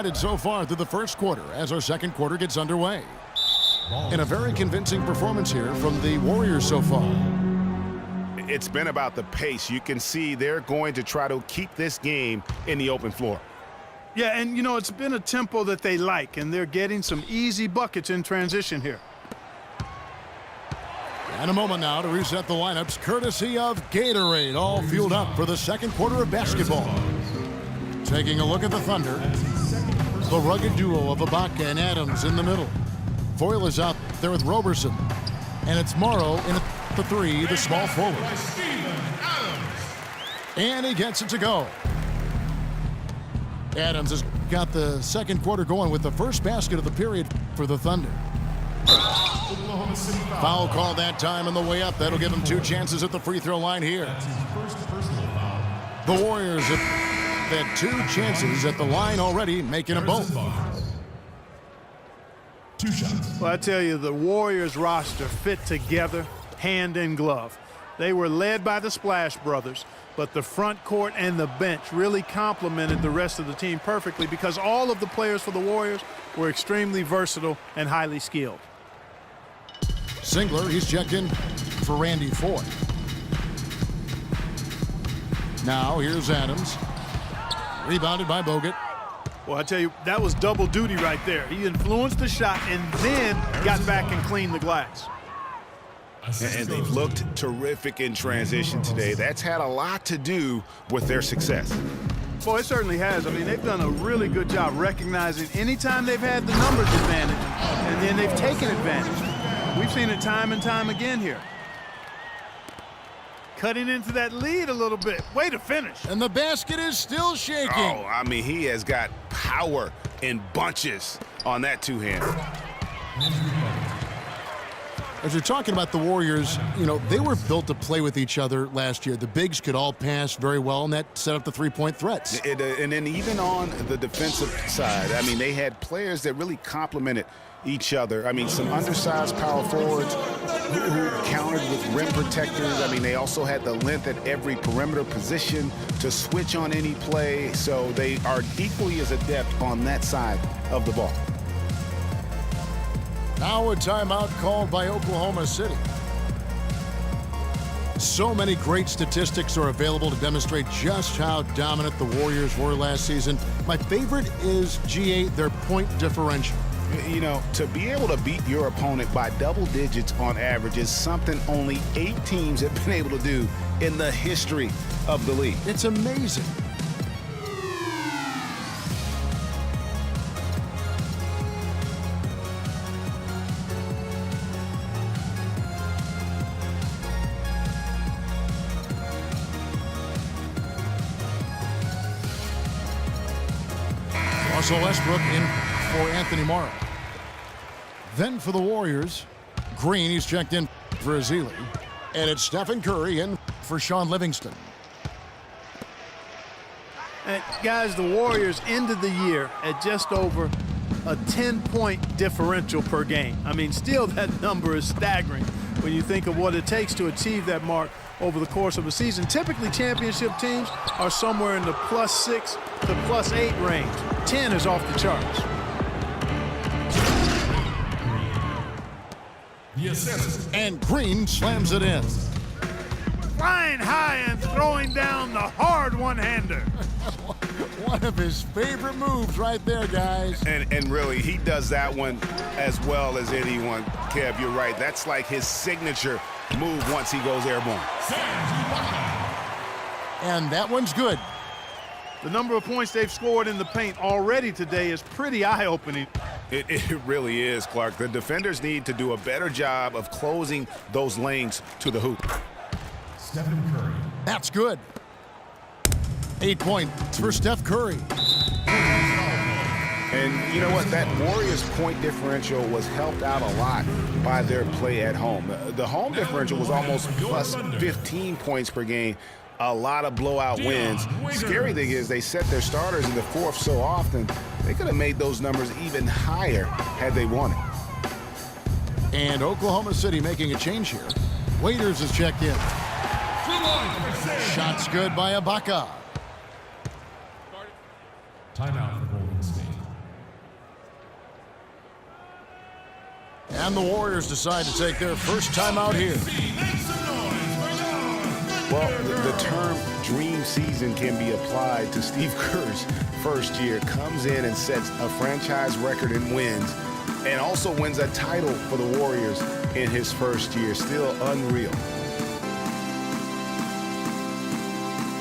So far through the first quarter as our second quarter gets underway. And a very convincing performance here from the Warriors so far. It's been about the pace. You can see they're going to try to keep this game in the open floor. Yeah, and you know, it's been a tempo that they like, and they're getting some easy buckets in transition here. And a moment now to reset the lineups courtesy of Gatorade, all fueled up for the second quarter of basketball. Taking a look at the Thunder. The rugged duo of Ibaka and Adams in the middle. Foyle is out there with Roberson. And it's Morrow in at the three, the small forward. And he gets it to go. Adams has got the second quarter going with the first basket of the period for the Thunder. Foul call that time on the way up. That'll give him 2 chances at the free throw line here. The Warriors have had 2 chances at the line already, making them both. 2 shots. Well, I tell you, the Warriors roster fit together hand in glove. They were led by the Splash Brothers, but the front court and the bench really complemented the rest of the team perfectly because all of the players for the Warriors were extremely versatile and highly skilled. Singler, he's checked in for Randy Foy. Now here's Adams. Rebounded by Bogut. Well, I tell you, that was double duty right there. He influenced the shot and then got back and cleaned the glass. And they've looked terrific in transition today. That's had a lot to do with their success. Boy, it certainly has. I mean, they've done a really good job recognizing anytime they've had the numbers advantage, and then they've taken advantage. We've seen it time and time again here. Cutting into that lead a little bit. Way to finish. And the basket is still shaking. Oh, I mean, he has got power in bunches on that two-hander. As you're talking about the Warriors, you know, they were built to play with each other last year. The bigs could all pass very well, and that set up the three-point threats. And then even on the defensive side, I mean, they had players that really complemented each other. I mean, some undersized power forwards who countered with rim protectors. I mean, they also had the length at every perimeter position to switch on any play. So they are equally as adept on that side of the ball. Now a timeout called by Oklahoma City. So many great statistics are available to demonstrate just how dominant the Warriors were last season. My favorite is GA, their point differential. You know, to be able to beat your opponent by double digits on average is something only 8 teams have been able to do in the history of the league. It's amazing. Russell Westbrook in for Anthony Morrow. Then for the Warriors, Green, he's checked in for Azili. And it's Stephen Curry in for Sean Livingston. And guys, the Warriors ended the year at just over a 10-point differential per game. I mean, still that number is staggering when you think of what it takes to achieve that mark over the course of a season. Typically, championship teams are somewhere in the +6 to +8 range. 10 is off the charts. And Green slams it in. Flying high and throwing down the hard one-hander. One of his favorite moves right there, guys. And really, he does that one as well as anyone. Kev, you're right. That's like his signature move once he goes airborne. And that one's good. The number of points they've scored in the paint already today is pretty eye-opening. It really is, Clark. The defenders need to do a better job of closing those lanes to the hoop. Stephen Curry. That's good. 8 points for Steph Curry. And you know what? That Warriors point differential was helped out a lot by their play at home. The home differential was almost plus 15 points per game. A lot of blowout wins. Scary thing is they set their starters in the fourth so often, they could have made those numbers even higher had they wanted. And Oklahoma City making a change here. Waiters is checked in. Shots good by Ibaka. Timeout for Golden State. And the Warriors decide to take their first time out here. Well, the term dream season can be applied to Steve Kerr's first year. Comes in and sets a franchise record in wins and also wins a title for the Warriors in his first year. Still unreal.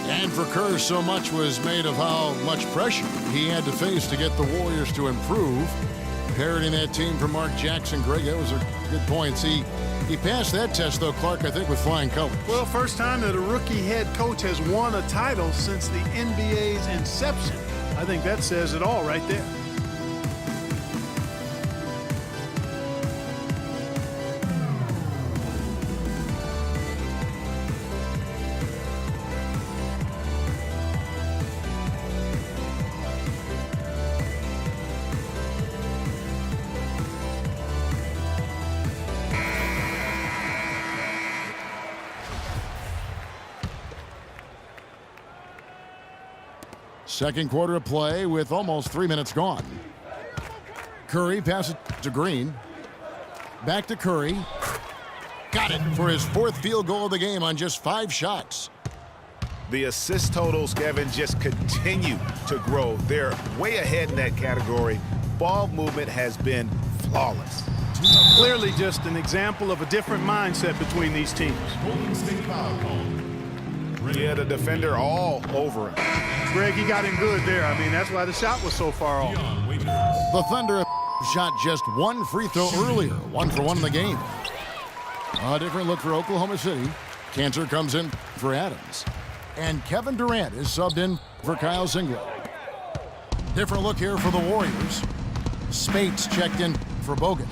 And for Kerr, so much was made of how much pressure he had to face to get the Warriors to improve. Parroting that team from Mark Jackson. Greg, that was a good point. He passed that test, though, Clark, I think, with flying colors. Well, first time that a rookie head coach has won a title since the NBA's inception. I think that says it all right there. Second quarter of play with almost 3 minutes gone. Curry passes to Green. Back to Curry. Got it for his fourth field goal of the game on just 5 shots. The assist totals, Kevin, just continue to grow. They're way ahead in that category. Ball movement has been flawless. Clearly just an example of a different mindset between these teams. Golden State foul call. Yeah, the defender all over him. Greg, he got him good there. I mean, that's why the shot was so far off. The Thunder shot just 1 free throw earlier. 1 for 1 in the game. A different look for Oklahoma City. Cantor comes in for Adams. And Kevin Durant is subbed in for Kyle Zingler. Different look here for the Warriors. Spates checked in for Bogut.